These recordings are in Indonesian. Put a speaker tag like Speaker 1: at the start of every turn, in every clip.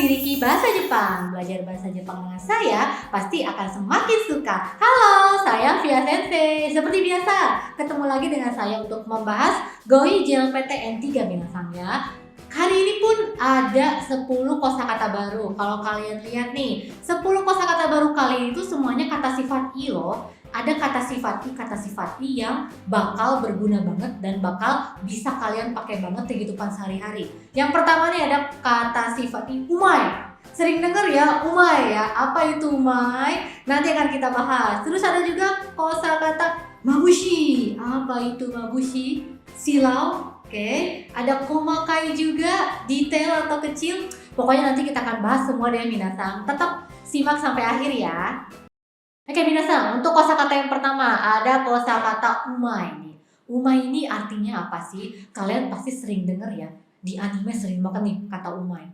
Speaker 1: di Riki Bahasa Jepang. Belajar bahasa Jepang dengan saya pasti akan semakin suka. Halo, saya Via Sensei. Seperti biasa, ketemu lagi dengan saya untuk membahas Goi JLPTN 3 minasang ya. Hari ini pun ada 10 kosakata baru. Kalau kalian lihat nih, 10 kosakata baru kali ini tuh semuanya kata sifat i loh. Ada kata sifat i yang bakal berguna banget dan bakal bisa kalian pakai banget di kehidupan sehari-hari. Yang pertama nih ada kata sifat i umai. Sering denger ya umai ya. Apa itu umai? Nanti akan kita bahas. Terus ada juga kosakata mabushi. Apa itu mabushi? Silau. Oke, ada komakai juga, detail atau kecil. Pokoknya nanti kita akan bahas semua deh minasang. Tetap simak sampai akhir ya. Oke minasang, untuk kosakata yang pertama ada kosakata umai nih. Umai ini artinya apa sih? Kalian pasti sering denger ya, di anime sering banget nih kata umai.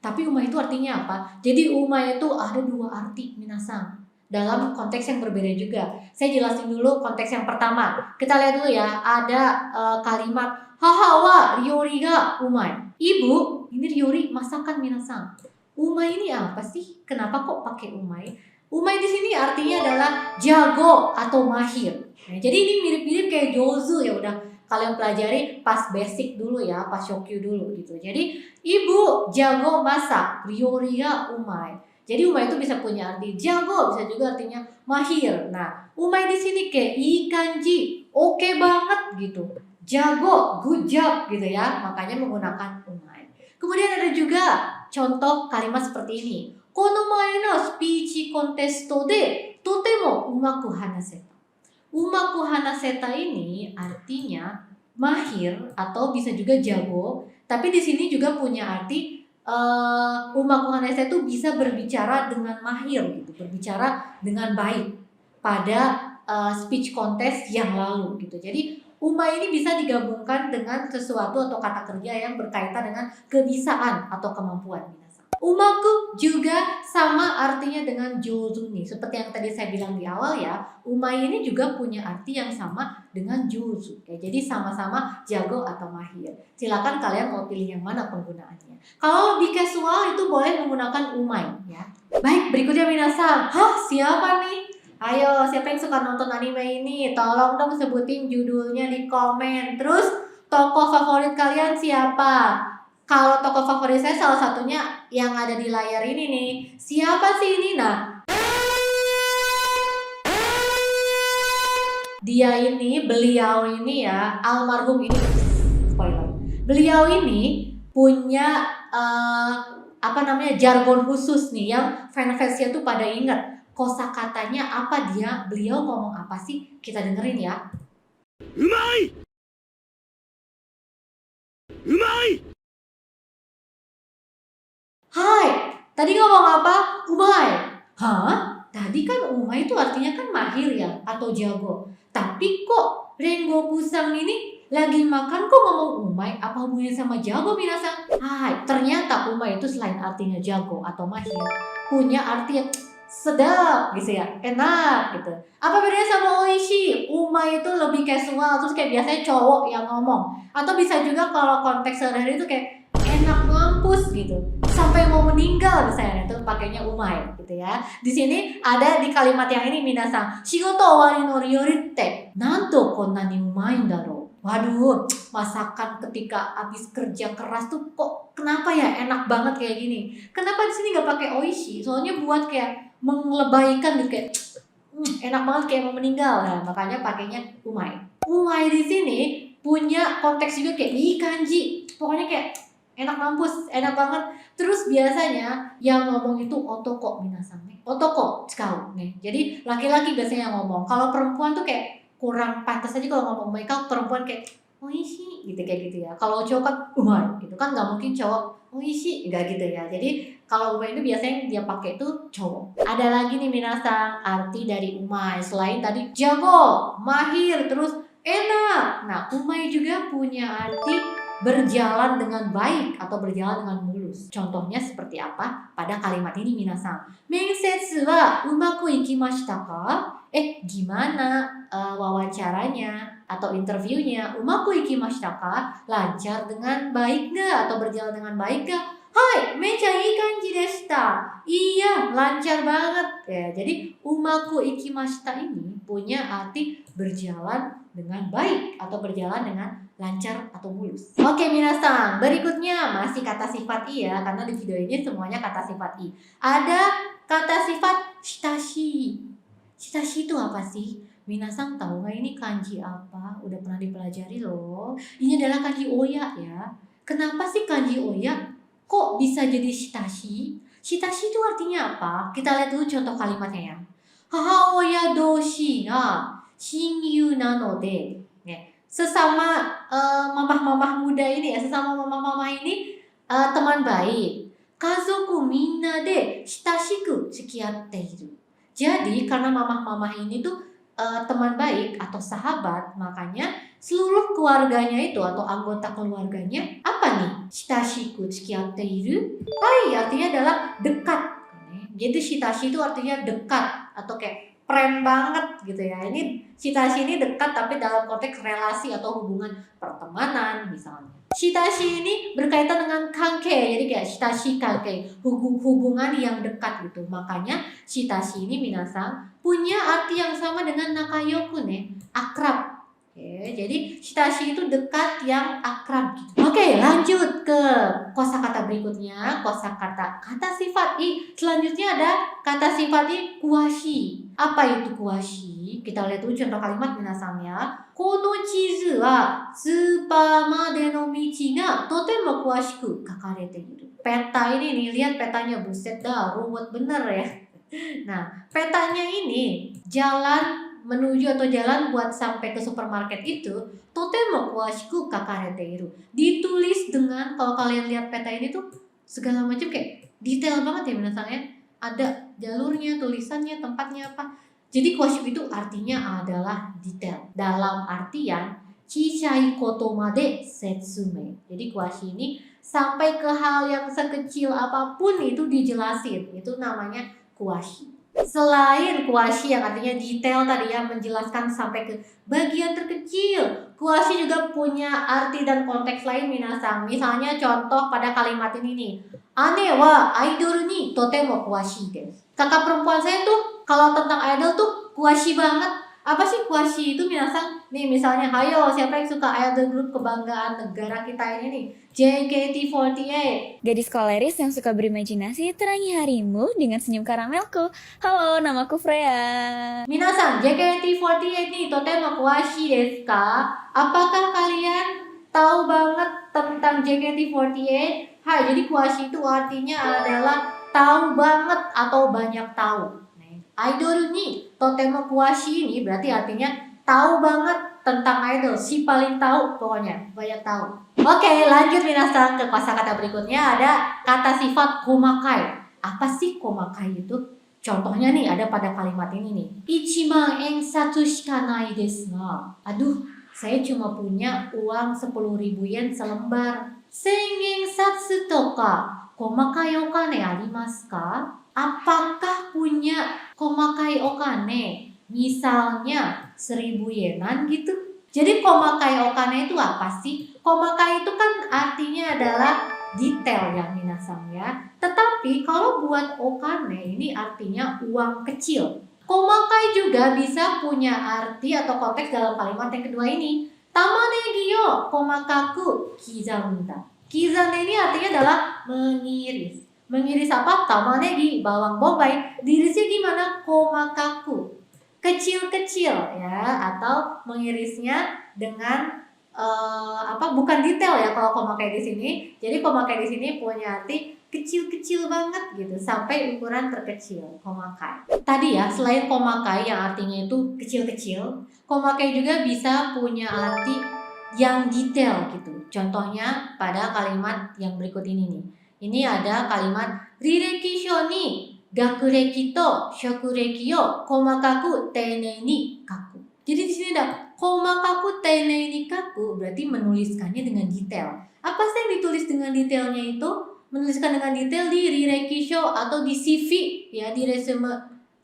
Speaker 1: Tapi umai itu artinya apa? Jadi umai itu ada dua arti minasang. Dalam konteks yang berbeda juga. Saya jelasin dulu konteks yang pertama. Kita lihat dulu ya, ada kalimat haha wa ryori ga umai. Ibu, ini ryori masakan minasang. Umai ini apa sih? Kenapa kok pakai umai? Umai di sini artinya adalah jago atau mahir. Nah, jadi ini mirip-mirip kayak jozu ya, udah kalian pelajari pas basic dulu ya, pas shokyu dulu gitu. Jadi ibu jago masak, ryori ga umai. Jadi umai itu bisa punya arti jago, bisa juga artinya mahir. Nah, umai di sini kayak ikanji, oke banget gitu. Jago, good job gitu ya. Makanya menggunakan umai. Kemudian ada juga contoh kalimat seperti ini. Kono mae no speech contesto de totemo umaku hanaseta. Umaku hanaseta ini artinya mahir atau bisa juga jago, tapi di sini juga punya arti umaku hanaseta itu bisa berbicara dengan mahir gitu, berbicara dengan baik pada speech contest yang lalu gitu. Jadi umai ini bisa digabungkan dengan sesuatu atau kata kerja yang berkaitan dengan kebisaan atau kemampuan. Umaku juga sama artinya dengan jozu nih. Seperti yang tadi saya bilang di awal ya, umai ini juga punya arti yang sama dengan jozu. Ya, jadi sama-sama jago atau mahir. Silakan kalian mau pilih yang mana penggunaannya. Kalau lebih casual itu boleh menggunakan umai ya. Baik, berikutnya minasang. Hah, siapa nih? Ayo, siapa yang suka nonton anime ini? Tolong dong sebutin judulnya di komen. Terus, tokoh favorit kalian siapa? Kalau tokoh favorit saya salah satunya yang ada di layar ini nih. Siapa sih ini? Nah, beliau ini ya, almarhum ini, spoiler. Beliau ini punya jargon khusus nih yang fans-fansnya tuh pada ingat. Kosakatanya apa beliau ngomong apa sih? Kita dengerin ya. Umai! Umai! Hai, tadi ngomong apa? Umai. Hah? Tadi kan umai itu artinya kan mahir ya atau jago. Tapi kok Rengoku-san ini lagi makan kok ngomong umai? Apa hubungannya sama jago minasang? Hai, ternyata umai itu selain artinya jago atau mahir, punya arti yang sedap gitu ya, enak gitu. Apa bedanya sama oishi? Umai itu lebih casual, terus kayak biasanya cowok yang ngomong. Atau bisa juga kalau konteks sehari-hari itu kayak enak mampus gitu, sampai mau meninggal misalnya, itu pakainya umai gitu ya. Di sini ada di kalimat yang ini minasang, shigoto owari no ryori te nanto konna ni umai daro. Waduh, masakan ketika habis kerja keras tuh kok kenapa ya enak banget kayak gini? Kenapa di sini nggak pakai oishi? Soalnya buat kayak menglebaikan gitu, kayak enak banget kayak mau meninggal. Nah, makanya pakainya umai. Umai di sini punya konteks juga kayak ikanji. Pokoknya kayak enak mampus, enak banget. Terus biasanya yang ngomong itu otoko minasang nih. Otoko sekau nih. Jadi laki-laki biasanya yang ngomong. Kalau perempuan tuh kayak kurang pantas aja kalau ngomong. Mereka perempuan kayak oishi gitu, kayak gitu ya. Kalau cowok kan umai gitu kan, nggak mungkin cowok oishi, nggak gitu ya. Jadi kalau umai itu biasanya dia pakai itu cowok. Ada lagi nih minasang arti dari umai selain tadi jago, mahir, terus enak. Nah, umai juga punya arti berjalan dengan baik atau berjalan dengan mulus. Contohnya seperti apa? Pada kalimat ini minasang. Mensetsu wa umaku ikimashita ka? Gimana wawancaranya atau interviewnya? Umaku ikimashita ka? Lancar dengan baik nggak atau berjalan dengan baik nggak? Hai, meja ii kanji deshita. Iya, lancar banget. Ya, jadi umaku ikimashita ini punya arti berjalan dengan baik atau berjalan dengan lancar atau mulus. Oke, minasan, berikutnya masih kata sifat i ya, karena di video ini semuanya kata sifat i. Ada kata sifat shitashi. Shitashi itu apa sih? Minasan tahu nggak ini kanji apa? Udah pernah dipelajari loh. Ini adalah kanji oya ya. Kenapa sih kanji oya kok bisa jadi shitashi? Shitashi itu artinya apa? Kita lihat dulu contoh kalimatnya ya. Hahaoya doshi ga shinyu nanode. Ya, sesama mamah-mamah muda ini ya, sesama mamah-mamah ini teman baik. Kazoku minna de shitashiku tsukiyatte iru. Jadi karena mamah-mamah ini tuh teman baik atau sahabat, makanya seluruh keluarganya itu atau anggota keluarganya apa nih? Shitashiku tsukiyatte iru. Hai artinya adalah dekat. Jadi shitashi itu artinya dekat atau kayak friend banget gitu ya. Ini shitashi ini dekat tapi dalam konteks relasi atau hubungan pertemanan misalnya. Shitashi ini berkaitan dengan kanke, jadi kayak shitashi kanke, hubungan yang dekat gitu. Makanya shitashi ini minasan punya arti yang sama dengan nakayoku nih, akrab. Oke, jadi shitashi itu dekat yang akrab gitu. Oke, lanjut ke kosakata berikutnya, kosakata kata sifat i. Selanjutnya ada kata sifat i kuwashi. Apa itu kuwashi? Kita lihat dulu contoh kalimat minasan ya. Kono chizu wa super made no michi ga totemo kuwashiku kakarete iru. Peta ini nih, lihat petanya, buset dah, ruwet bener ya. Nah, petanya ini jalan menuju atau jalan buat sampai ke supermarket itu totemo kuwashiku kakarete iru. Ditulis dengan, kalau kalian lihat peta ini tuh segala macam kayak detail banget ya minasannya. Ada jalurnya, tulisannya, tempatnya apa. Jadi kuwashiku itu artinya adalah detail. Dalam artian chisai koto made setsume. Jadi kuwashi ini sampai ke hal yang sekecil apapun itu dijelasin. Itu namanya kuwashi. Selain kuwashi yang artinya detail tadi ya, menjelaskan sampai ke bagian terkecil, kuwashi juga punya arti dan konteks lain minasan. Misalnya contoh pada kalimat ini nih. Ane wa idol ni totemo kuwashi desu. Kakak perempuan saya tuh kalau tentang idol tuh kuwashi banget. Apa sih kuwashi itu minasan? Nih misalnya, hayo siapa yang suka idol grup kebanggaan negara kita ini nih? JKT48.
Speaker 2: Gadis koleris yang suka berimajinasi, terangi harimu dengan senyum karamelku. Halo, namaku Freya.
Speaker 1: Minasan, JKT48 nih totemo kuwashi desu ka? Apakah kalian tahu banget tentang JKT48? Hai, jadi kuwashi itu artinya adalah tahu banget atau banyak tahu. Idol ni totemo kuwashi ini berarti artinya tahu banget tentang idol, si paling tahu pokoknya, banyak tahu. Oke, lanjut minasan ke kosakata berikutnya, ada kata sifat komakai. Apa sih komakai itu? Contohnya nih ada pada kalimat ini nih. 1,000 yen satsu shika nai desu ga. Aduh, saya cuma punya uang 10.000 yen selembar. 1,000 yen satsu toka komakai okane arimasu ka? Apakah punya komakai okane? Misalnya 1.000 yenan gitu. Jadi komakai okane itu apa sih? Komakai itu kan artinya adalah detail ya minasan ya. Tetapi kalau buat okane ini artinya uang kecil. Komakai juga bisa punya arti atau konteks dalam kalimat yang kedua ini. Tamanegi yo komakaku kizamda. Kizamda ini artinya adalah mengiris. Mengiris apa? Tamanegi, bawang bombay. Diirisnya gimana? Komakaku. Kecil-kecil ya, atau mengirisnya dengan bukan detail ya kalau komakai di sini. Jadi komakai di sini punya arti kecil-kecil banget gitu, sampai ukuran terkecil, komakai. Tadi ya, selain komakai yang artinya itu kecil-kecil, komakai juga bisa punya arti yang detail gitu. Contohnya pada kalimat yang berikut ini nih. Ini ada kalimat rireki shou ni gakureki to shokureki yo komakaku teinei ni kaku. Jadi di sini ada komakaku teinei ni kaku, berarti menuliskannya dengan detail. Apa sih yang ditulis dengan detailnya itu? Menuliskan dengan detail di rireki shou atau di CV ya, di resume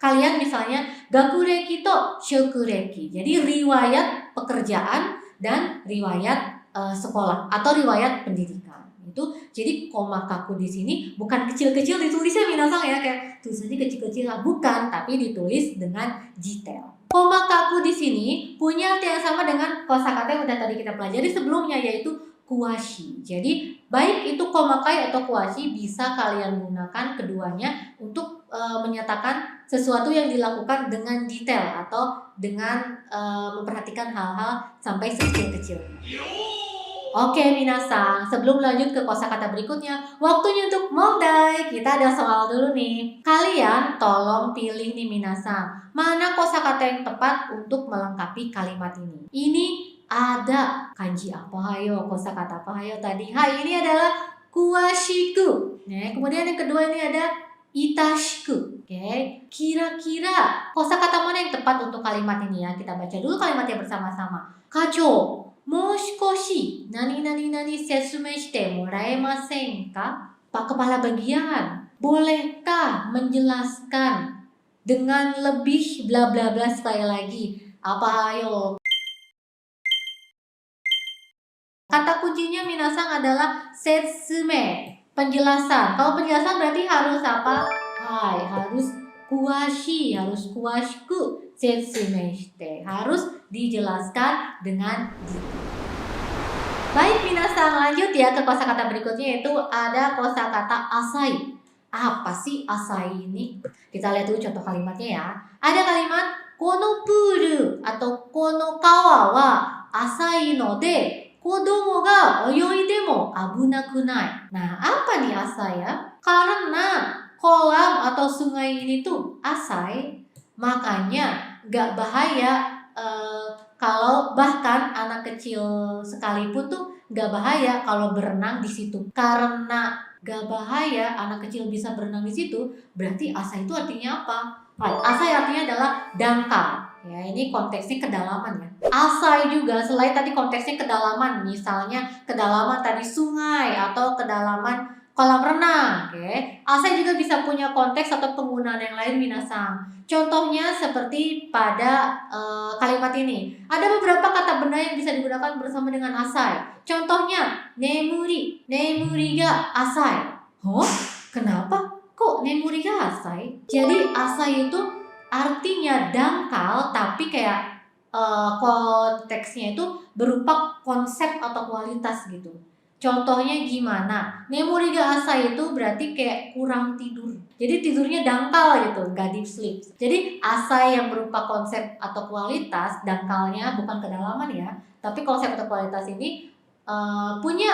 Speaker 1: kalian misalnya gakureki to shokureki. Jadi riwayat pekerjaan dan riwayat sekolah atau riwayat pendidikan. itu. Jadi komakaku di sini bukan kecil-kecil ditulisnya minasang ya, kayak tulisannya kecil-kecil, bukan, tapi ditulis dengan detail. Komakaku di sini punya arti yang sama dengan kosakata yang udah tadi kita pelajari sebelumnya, yaitu kuashi. Jadi baik itu komakai atau kuashi bisa kalian gunakan keduanya untuk menyatakan sesuatu yang dilakukan dengan detail atau dengan memperhatikan hal-hal sampai sekecil-kecil. Oke minasang, sebelum lanjut ke kosakata berikutnya, waktunya untuk mondai. Kita ada soal dulu nih. Kalian tolong pilih nih minasang, mana kosakata yang tepat untuk melengkapi kalimat ini. Ini ada kanji apa hayo, kosakata apa hayo tadi. Ini adalah kuashiku. Nah, kemudian yang kedua ini ada itashiku. Oke, kira-kira kosakata mana yang tepat untuk kalimat ini ya? Kita baca dulu kalimatnya bersama-sama. Kacho, もう少し何々々説明してもらえませんか? Pak Kepala Bagian, bolehkah menjelaskan dengan lebih bla bla bla sekali lagi? Apa ayo? Kata kuncinya minasang adalah setsume, penjelasan. Kalau penjelasan berarti harus apa? Harus kuashi, harus kuashiku setsume shite, harus dijelaskan dengan detail. Baik minasang, lanjut ya ke kosakata berikutnya, yaitu ada kosakata asai. Apa sih asai ini? Kita lihat dulu contoh kalimatnya ya. Ada kalimat kono puru atau kono kawa wa asai no de kodomo ga oyoi demo abunaku nai. Nah, apa nih asai ya? Karena kolam atau sungai ini tuh asai, makanya gak bahaya. Kalau bahkan anak kecil sekalipun tuh gak bahaya kalau berenang di situ. Karena gak bahaya anak kecil bisa berenang di situ, berarti asai itu artinya apa? Asai artinya adalah dangkal. Ya, ini konteksnya kedalaman ya. Asai juga selain tadi konteksnya kedalaman, misalnya kedalaman tadi sungai atau kedalaman kolam renang, oke. Asai juga bisa punya konteks atau penggunaan yang lain minasang. Contohnya seperti pada kalimat ini. Ada beberapa kata benda yang bisa digunakan bersama dengan asai. Contohnya nemuri, nemuri ga asai. Kenapa? Kok nemuri ga asai? Jadi asai itu artinya dangkal, tapi kayak konteksnya itu berupa konsep atau kualitas gitu. Contohnya gimana? Nemuri ga asai itu berarti kayak kurang tidur. Jadi tidurnya dangkal gitu, nggak deep sleep. Jadi asai yang berupa konsep atau kualitas, dangkalnya bukan kedalaman ya, tapi konsep atau kualitas ini punya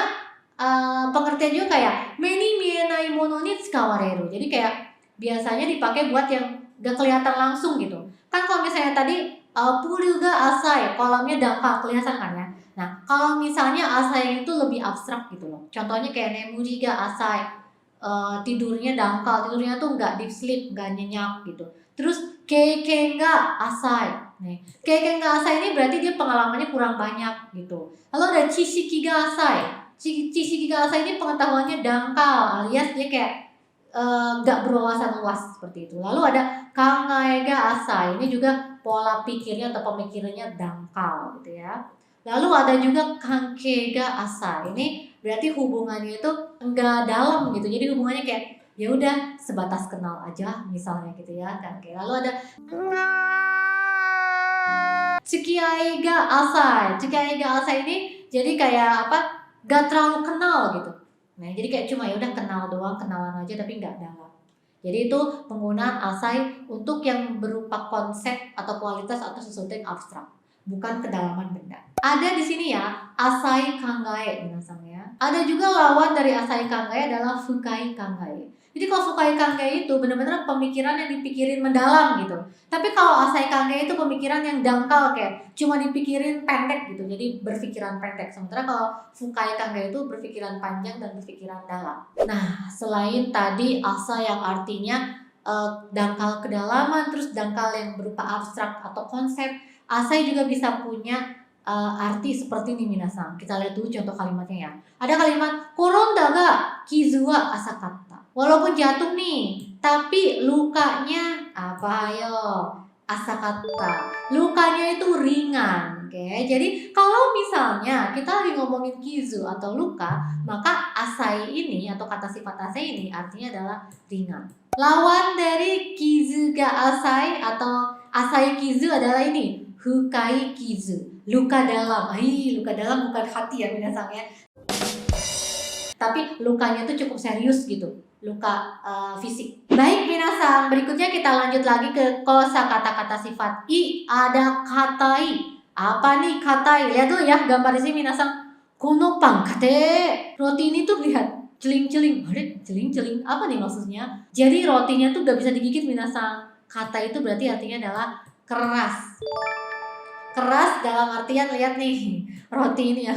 Speaker 1: pengertian juga kayak meni mienai mono ni tsukawareru. Jadi kayak biasanya dipakai buat yang gak kelihatan langsung gitu. Kan kalau misalnya tadi puru ga asai, kolamnya dangkal, kelihatan kan ya. Nah, kalau misalnya asai itu lebih abstrak gitu loh. Contohnya kayak nemuri ga asai, tidurnya dangkal, tidurnya tuh nggak deep sleep, nggak nyenyak gitu. Terus keiken ga asai. Nih, keiken ga asai ini berarti dia pengalamannya kurang banyak gitu. Lalu ada chishiki ga asai. Chishiki ga asai ini pengetahuannya dangkal, alias dia kayak nggak berwawasan luas seperti itu. Lalu ada kangae ga asai. Ini juga pola pikirnya atau pemikirannya dangkal gitu ya. Lalu ada juga kanke ga asai. Ini berarti hubungannya itu enggak dalam gitu. Jadi hubungannya kayak ya udah sebatas kenal aja misalnya gitu ya. Kanke. Lalu ada tsukiai ga asai. Tsukiai ga asai ini jadi kayak apa? Gak terlalu kenal gitu. Nah, jadi kayak cuma ya udah kenal doang, kenalan aja tapi nggak dalam. Jadi itu penggunaan asai untuk yang berupa konsep atau kualitas atau sesuatu yang abstrak, bukan kedalaman benda. Ada di sini ya, asai kangae minasang ya. Ada juga lawan dari asai kangae adalah fukai kangae. Jadi kalau fukai kangae itu benar-benar pemikiran yang dipikirin mendalam gitu. Tapi kalau asai kangae itu pemikiran yang dangkal kayak cuma dipikirin pendek gitu. Jadi berpikiran pendek. Sementara kalau fukai kangae itu berpikiran panjang dan berpikiran dalam. Nah, selain tadi asai yang artinya dangkal kedalaman, terus dangkal yang berupa abstrak atau konsep, asai juga bisa punya arti seperti ini minasang. Kita lihat dulu contoh kalimatnya ya. Ada kalimat koronda ga kizu wa asakatta. Walaupun jatuh nih, tapi lukanya apa ayo? Asakatta. Lukanya itu ringan. Oke, jadi kalau misalnya kita lagi ngomongin kizu atau luka, maka asai ini atau kata sifat asai ini artinya adalah ringan. Lawan dari kizu ga asai atau asai kizu adalah ini, fukai kizu, luka dalam. Luka dalam bukan hati ya minasang ya. Tapi lukanya tuh cukup serius gitu, luka fisik. Baik minasang, berikutnya kita lanjut lagi ke kosakata kata sifat i, ada katai. Apa nih katai? Lihat dulu ya gambar di sini minasang. Kono pan kate. Roti ini tuh lihat celing-celing. Celing-celing apa nih maksudnya? Jadi rotinya tuh gak bisa digigit minasang. Kata itu berarti artinya adalah keras. Keras dalam artian lihat nih roti ini ya.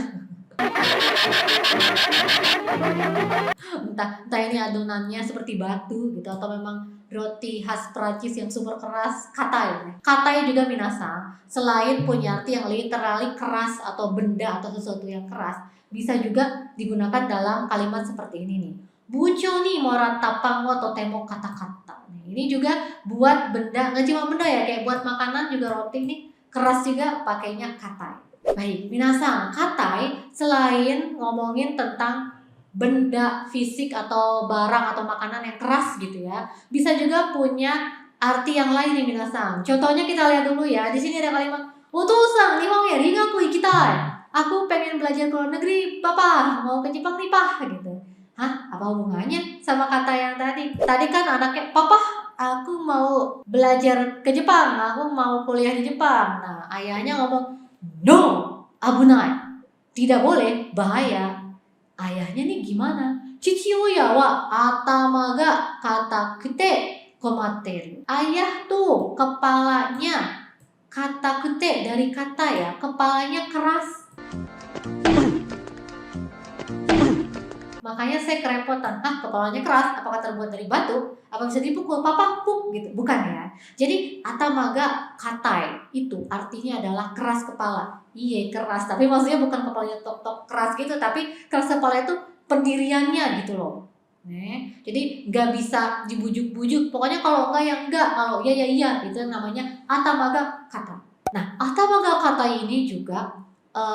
Speaker 1: entah ini adonannya seperti batu gitu atau memang roti khas Prancis yang super keras, katai. Katai juga minasang, selain punya arti yang literally keras atau benda atau sesuatu yang keras, bisa juga digunakan dalam kalimat seperti ini nih. Bucho ni moratapang wa totemo kata-kata. Ini juga buat benda, nggak cuma benda ya, kayak buat makanan juga roti nih keras juga pakainya katai. Baik, minasang, katai selain ngomongin tentang benda fisik atau barang atau makanan yang keras gitu ya, bisa juga punya arti yang lain nih minasang. Contohnya kita lihat dulu ya. Di sini ada kalimat Otosan, nihon ya ringaku ikitai. Aku pengen belajar ke luar negeri, papa mau ke Jepang nih pah gitu. Hah, apa hubungannya sama kata yang tadi? Tadi kan anaknya, papa aku mau belajar ke Jepang, aku mau kuliah di Jepang. Nah, ayahnya ngomong, no, abunai, tidak boleh, bahaya. Ayahnya nih gimana? Chichiouya wa atama ga katakute komatteru. Ayah tuh kepalanya katakute dari kata ya, kepalanya keras. Makanya saya kerepotan. Kepalanya keras, apakah terbuat dari batu? Apa bisa dipukul? Papa puk gitu. Bukan ya. Jadi atamaga katai itu artinya adalah keras kepala. Iya keras, tapi maksudnya bukan kepalanya tok-tok keras gitu, tapi keras kepala itu pendiriannya gitu loh. Jadi nggak bisa dibujuk-bujuk. Pokoknya kalau enggak ya enggak, kalau iya ya iya. Itu namanya atamaga kata. Nah, atamaga kata ini juga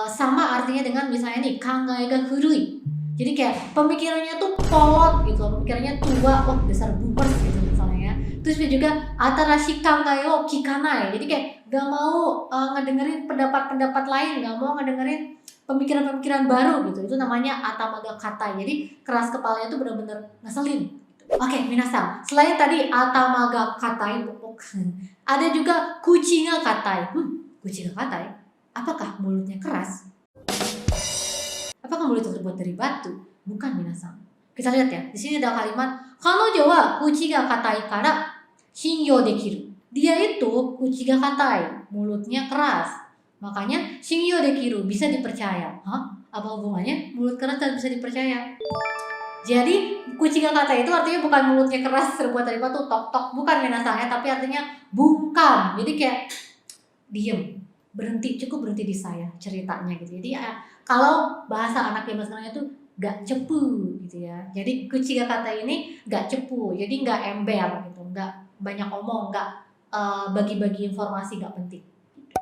Speaker 1: sama artinya dengan misalnya nih kangai ga furui. Jadi kayak pemikirannya tuh kolot gitu, pemikirannya tua, dasar boomers gitu misalnya ya. Terus juga atarashi kangai wo kikanai. Jadi kayak gak mau ngedengerin pendapat-pendapat lain, gak mau ngedengerin pemikiran-pemikiran baru gitu. Itu namanya atamaga kata. Jadi keras kepalanya tuh benar-benar ngeselin. Oke, minasang. Selain tadi atamaga katai, ada juga kuchinga katai. Kuchinga katai? Apakah mulutnya keras? Apakah mulut terbuat dari batu? Bukan minasang. Kita lihat ya. Di sini ada kalimat Kanojo wa kuchi ga katai kara shinyou dekiru. Dia itu kuchi ga katai, mulutnya keras. Makanya shinyou dekiru, bisa dipercaya. Apa hubungannya mulut keras dan bisa dipercaya? Jadi kuchi ga katai itu artinya bukan mulutnya keras terbuat dari batu, tok-tok, bukan minasangnya, tapi artinya bungkam. Jadi kayak diem, berhenti, cukup berhenti di saya ceritanya gitu. Jadi kalau bahasa anak zaman sekarang itu gak cepu gitu ya. Jadi kuchiga kata ini gak cepu, jadi gak ember gitu, gak banyak omong, gak bagi-bagi informasi gak penting.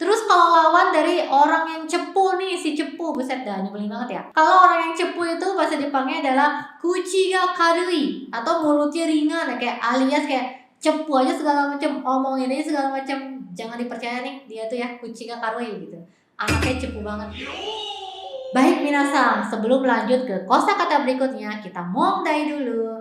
Speaker 1: Terus kalau lawan dari orang yang cepu nih, si cepu, buset dah nyebelin banget ya. Kalau orang yang cepu itu bahasa Jepangnya adalah kuchiga karui atau mulutnya ringan, kayak alias kayak cepu aja segala macam, omongin aja segala macam, jangan dipercaya nih dia tuh ya kuchiga karui gitu. Anaknya cepu banget. Baik minasang, sebelum lanjut ke kosakata berikutnya, kita mondai dulu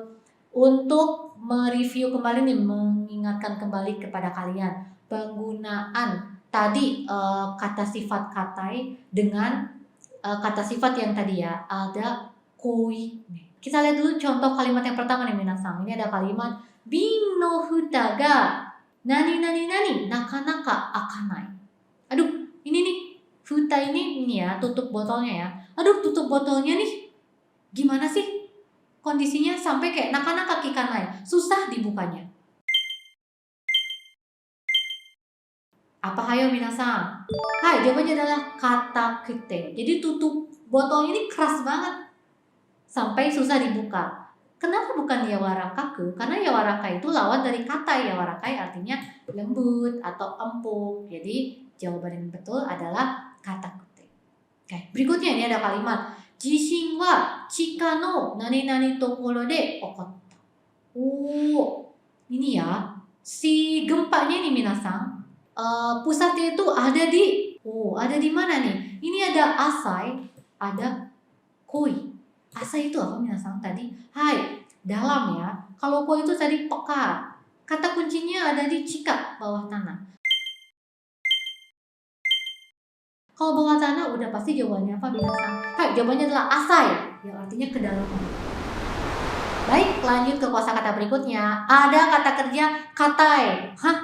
Speaker 1: untuk mereview kembali nih, mengingatkan kembali kepada kalian penggunaan tadi kata sifat katai dengan kata sifat yang tadi ya, ada koi. Kita lihat dulu contoh kalimat yang pertama nih minasang. Ini ada kalimat bin no futa ga nani nani nani nakanaka akanai. Aduh, ini nih futa ini ya, tutup botolnya ya. Aduh, tutup botolnya nih gimana sih kondisinya sampai kayak nakanaka kikanai, susah dibukanya. Apa hayo minasang? Hai, jawabannya adalah katakute. Jadi tutup botolnya ini keras banget sampai susah dibuka. Kenapa bukan yawarakaku? Karena yawaraka itu lawan dari kata yawarakai, artinya lembut atau empuk. Jadi jawaban yang betul adalah katakute. Oke, berikutnya ini ada kalimat jishin wa chika no nani-nani tokoro de okotta. Oh, ini ya. Si gempanya ini minasang, pusatnya itu ada di mana nih? Ini ada asai, ada koi. Asai itu apa minasang tadi? Hai, dalam ya. Kalau koi itu tadi pekat. Kata kuncinya ada di chika, bawah tanah. Kalau bawah tanah udah pasti jawabannya apa minasang? Hai, jawabannya adalah asai, yang artinya kedalaman. Baik, lanjut ke kosakata berikutnya. Ada kata kerja katai. Hah?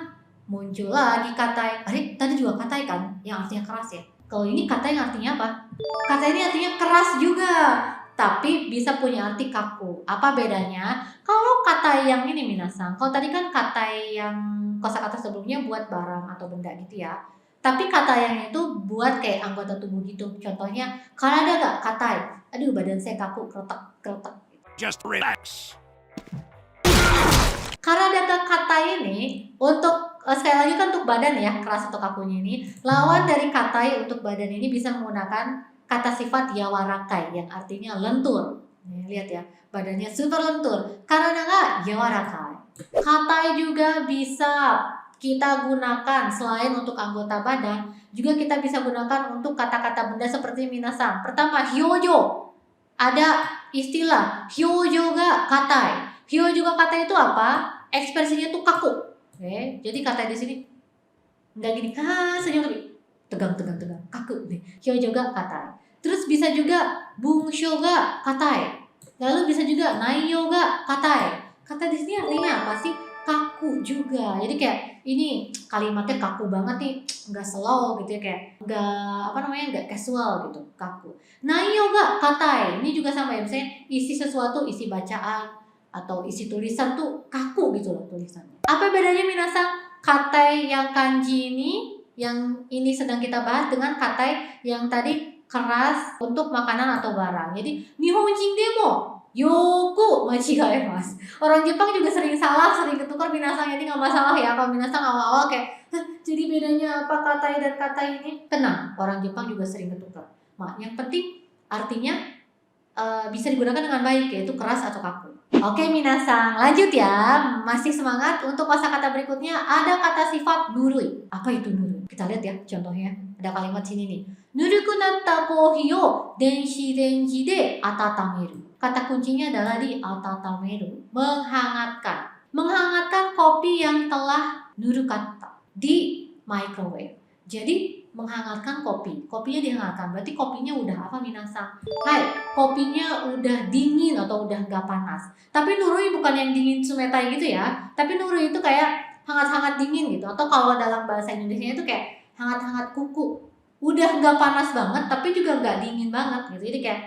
Speaker 1: Muncul lagi katai. Tadi juga katai kan? Yang artinya keras ya. Kalau ini katai yang artinya apa? Katai ini artinya keras juga. Tapi bisa punya arti kaku. Apa bedanya? Kalau katai yang ini minasang. Kalau tadi kan katai yang kosakata sebelumnya buat barang atau benda gitu ya. Tapi kata yang itu buat kayak anggota tubuh gitu. Contohnya, kalau ada gak katai? Aduh, badan saya kaku, kretek.
Speaker 3: Just relax.
Speaker 1: Karena ada kata ini untuk sekali lagi kan untuk badan ya, keras atau kakunya ini. Lawan dari katai untuk badan ini bisa menggunakan kata sifat yawarakai yang artinya lentur. Nih, lihat ya, badannya super lentur. Karena nggak yawarakai. Katai juga bisa kita gunakan selain untuk anggota badan, juga kita bisa gunakan untuk kata-kata benda seperti minasang. Pertama, hyojo. Ada istilah hyojo ga katai. Hyojo ga katai itu apa? Ekspresinya tuh kaku. Oke, jadi katai di sini enggak gini, senyum tapi tegang, kaku nih. Hyojo ga katai. Terus bisa juga bungsho ga katai. Lalu bisa juga naiyo ga katai. Kata di sini artinya apa sih? Kaku juga. Jadi kayak ini kalimatnya kaku banget nih, nggak slow gitu ya, kayak nggak casual gitu, kaku. Naiyo ga katai. Ini juga sama ya, misalnya isi sesuatu, isi bacaan atau isi tulisan tuh kaku gitu loh tulisannya. Apa bedanya minasang katai yang kanji ini, yang ini sedang kita bahas dengan katai yang tadi keras untuk makanan atau barang. Jadi nihonjin demo yoku machigaemasu. Orang Jepang juga sering salah, sering ketukar minasang, jadi nggak masalah ya kalau minasang awal-awal kayak jadi bedanya apa katai dan katai ini. Tenang, orang Jepang juga sering ketukar. Yang penting artinya bisa digunakan dengan baik, yaitu keras atau kaku. Oke minasang, lanjut ya. Masih semangat untuk kosakata berikutnya. Ada kata sifat nurui. Apa itu nurui? Kita lihat ya contohnya. Ada kalimat sini nih. Nuruku natta kohi o denshi renji de atatameru. Kata kuncinya adalah di atatameru, menghangatkan. Menghangatkan kopi yang telah nurukata di microwave. Jadi menghangatkan kopi. Kopinya dihangatkan. Berarti kopinya udah apa minasang? Hai, kopinya udah dingin atau udah nggak panas. Tapi nurui bukan yang dingin sumetai gitu ya. Tapi nurui itu kayak hangat-hangat dingin gitu. Atau kalau dalam bahasa Indonesia itu kayak hangat-hangat kuku. Udah nggak panas banget, tapi juga nggak dingin banget gitu. Jadi kayak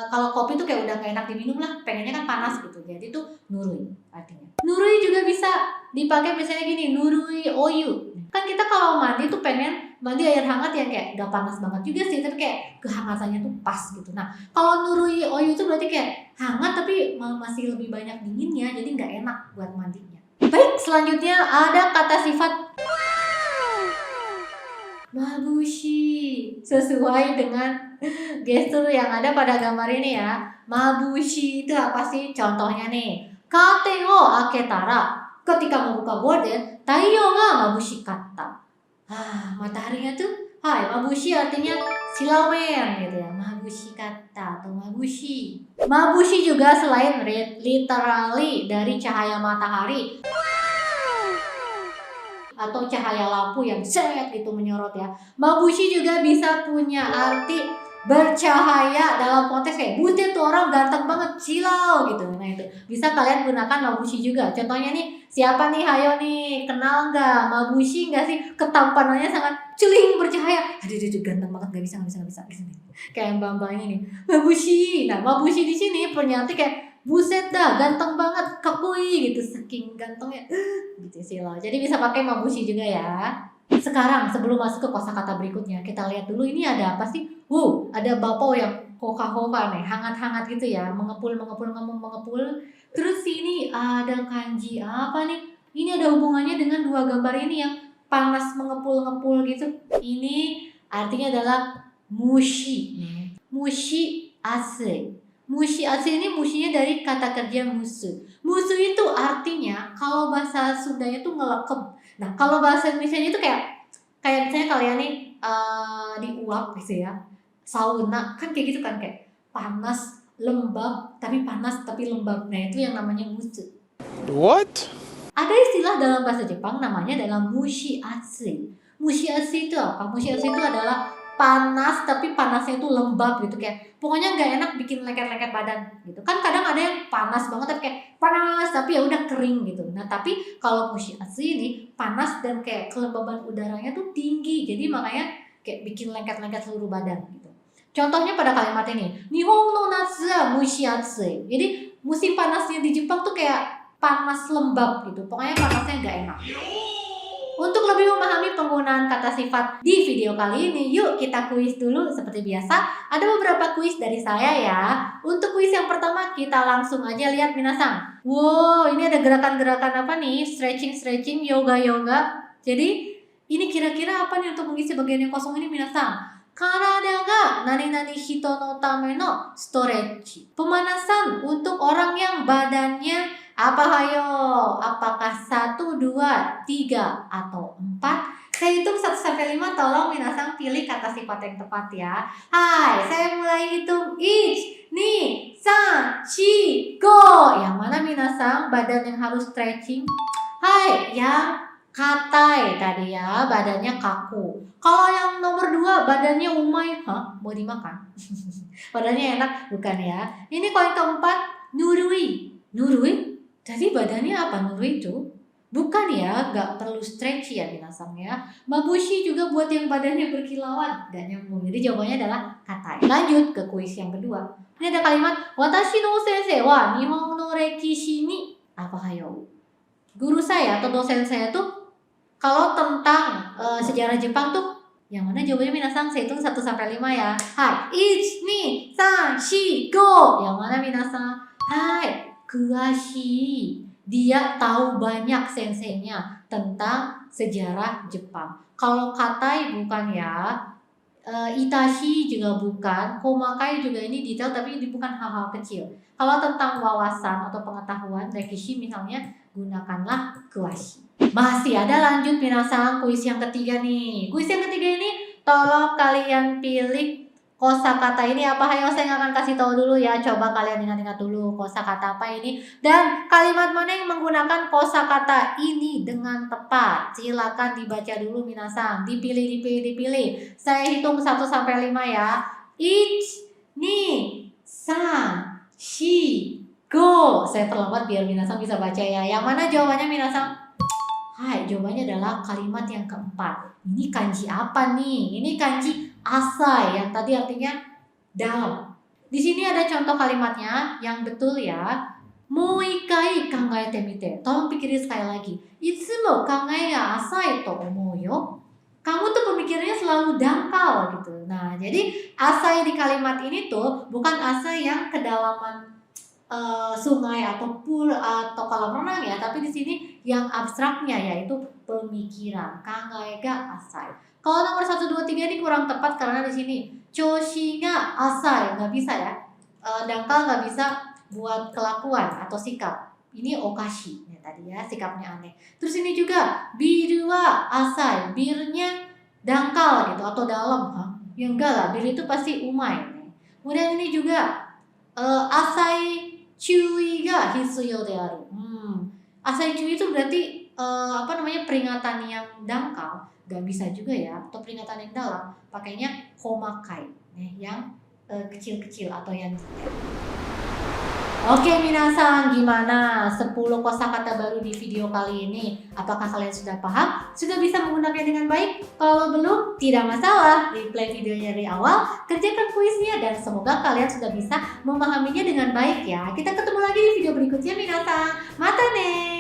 Speaker 1: kalau kopi tuh kayak udah gak enak diminum lah, pengennya kan panas gitu. Jadi tuh nurui artinya. Nurui juga bisa dipakai misalnya gini, nurui oyu. Kan kita kalau mandi tuh pengen mandi air hangat yang kayak gak panas banget juga sih, tapi kayak kehangatannya tuh pas gitu. Nah, kalau nurui oyu itu berarti kayak hangat tapi masih lebih banyak dinginnya, jadi gak enak buat mandinya. Baik, selanjutnya ada kata sifat mabushi, sesuai dengan gestur yang ada pada gambar ini ya. Mabushi itu apa sih? Contohnya nih, kate wo aketara, ketika membuka gorden, taiyo ga mabushikatta. Mataharinya tuh, hai, mabushi artinya silawen gitu ya. Mabushikatta atau mabushi. Mabushi juga selain literally dari cahaya matahari atau cahaya lampu yang set itu menyorot ya. Mabushi juga bisa punya arti bercahaya dalam konteks kayak buset tuh orang ganteng banget, silau gitu. Nah itu bisa kalian gunakan mabushi juga. Contohnya nih, siapa nih, hayo nih, kenal nggak mabushi nggak sih? Ketampanannya sangat celing bercahaya. Aduh ganteng banget, nggak bisa gitu. Kayak mbak ini nih, mabushi. Nah mabushi di sini punya arti kayak buset dah, ganteng banget, kakui gitu, saking gantengnya gitu silau. Jadi bisa pakai mabushi juga ya. Sekarang sebelum masuk ke kosakata berikutnya, kita lihat dulu ini ada apa sih? Ada bapo yang hoka-hoka nih, hangat-hangat gitu ya, mengepul. Terus ini ada kanji apa nih? Ini ada hubungannya dengan dua gambar ini yang panas mengepul-ngepul gitu. Ini artinya adalah mushi. Mushi asui. Mushi asui ini mushinya dari kata kerja musu. Musu itu artinya kalau bahasa Sundanya itu ngelekep. Nah kalau bahasa Indonesia itu kayak misalnya kalian nih diuap gitu ya, sauna kan kayak gitu kan, kayak panas lembab tapi lembab. Nah itu yang namanya musu.
Speaker 3: What?
Speaker 1: Ada istilah dalam bahasa Jepang namanya adalah mushi atsui. Mushi atsui itu apa? Mushi atsui itu adalah panas tapi panasnya itu lembab gitu, kayak pokoknya nggak enak, bikin lengket-lengket badan gitu. Kan kadang ada yang panas banget tapi kayak panas tapi ya udah kering gitu. Nah, tapi kalau mushi atsui ini panas dan kayak kelembaban udaranya tuh tinggi. Jadi makanya kayak bikin lengket-lengket seluruh badan gitu. Contohnya pada kalimat ini, Nihon no natsu wa mushi atsui. Jadi musim panasnya di Jepang tuh kayak panas lembab gitu, pokoknya panasnya nggak enak. Untuk lebih memahami penggunaan kata sifat di video kali ini, yuk kita kuis dulu seperti biasa. Ada beberapa kuis dari saya ya. Untuk kuis yang pertama kita langsung aja lihat minasang. Wow, ini ada gerakan-gerakan apa nih? Stretching, yoga. Jadi ini kira-kira apa nih untuk mengisi bagian yang kosong ini minasang? Karada ga nani-nani hito no tame no stretch. Pemanasan untuk orang yang badannya apa hayo? Apakah 1, 2, 3, atau 4? Saya hitung 1 sampai 5, tolong minasang pilih kata sifat yang tepat ya. Hai, saya mulai hitung. 1, 2, 3, 4, 5. Yang mana minasang badan yang harus stretching? Hai, yang katai tadi ya, badannya kaku. Kalau yang nomor 2 badannya umai, mau dimakan? Badannya enak, bukan ya? Ini kalau yang keempat, nurui. Jadi badannya apa nurui itu? Bukan ya, gak perlu stretch ya minasang ya. Mabushi juga buat yang badannya berkilauan. Gak nyambung, jadi jawabannya adalah katai. Lanjut ke kuis yang kedua. Ini ada kalimat, Watashi no sensei wa Nihon no rekishi ni apa hayo? Guru saya atau dosen saya tuh kalau tentang sejarah Jepang tuh yang mana jawabannya minasang? Saya hitung 1 sampai 5 ya. Hai, 1, 2, 3, 4, 5. Yang mana minasang? Hai, kuashi. Dia tahu banyak senseinya tentang sejarah Jepang. Kalau katai bukan ya. Itashi juga bukan. Komakai juga ini detail tapi ini bukan hal-hal kecil. Kalau tentang wawasan atau pengetahuan, rekishi misalnya, gunakanlah kuashi. Masih ada lanjut minasang kuis yang ketiga nih. Kuis yang ketiga ini tolong kalian pilih kosakata ini apa. Hayo, saya nggak akan kasih tahu dulu ya. Coba kalian ingat-ingat dulu kosakata apa ini dan kalimat mana yang menggunakan kosakata ini dengan tepat. Silakan dibaca dulu minasang. Dipilih. Saya hitung 1 sampai 5 ya. 1, 2, 3, 4, 5. Saya terlambat biar minasang bisa baca ya. Yang mana jawabannya minasang? Hai, jawabannya adalah kalimat yang keempat. Ini kanji apa nih? Ini kanji asai yang tadi artinya dalam. Di sini ada contoh kalimatnya yang betul ya. Mou ikai kangaete mite. Tolong pikirin sekali lagi. Itsumo kangae ga asai to omou yo. Kamu tuh pemikirannya selalu dangkal gitu. Nah, jadi asai di kalimat ini tuh bukan asai yang kedalaman sungai atau pool atau kolam renang ya, tapi di sini yang abstraknya yaitu pemikiran. Kangae ga asai. Kalau nomor 1, 2, 3 ini kurang tepat karena di sini choshi ga asai, nggak bisa ya. Dangkal nggak bisa buat kelakuan atau sikap. Ini okashi ya tadi ya, sikapnya aneh. Terus ini juga biru wa asai, birnya dangkal gitu atau dalam. Ya enggak lah, bir itu pasti umai. Kemudian ini juga asai cui ga hitsuyo de aru. Asai cui itu berarti peringatan yang dangkal. Gak bisa juga ya, atau peringatan yang dalam. Pakainya komakai, yang kecil-kecil atau yang detail. Oke minasang, gimana 10 kosakata baru di video kali ini? Apakah kalian sudah paham? Sudah bisa menggunakannya dengan baik? Kalau belum, tidak masalah. Replay videonya dari awal, kerjakan kuisnya, dan semoga kalian sudah bisa memahaminya dengan baik ya. Kita ketemu lagi di video berikutnya minasang. Mata ne!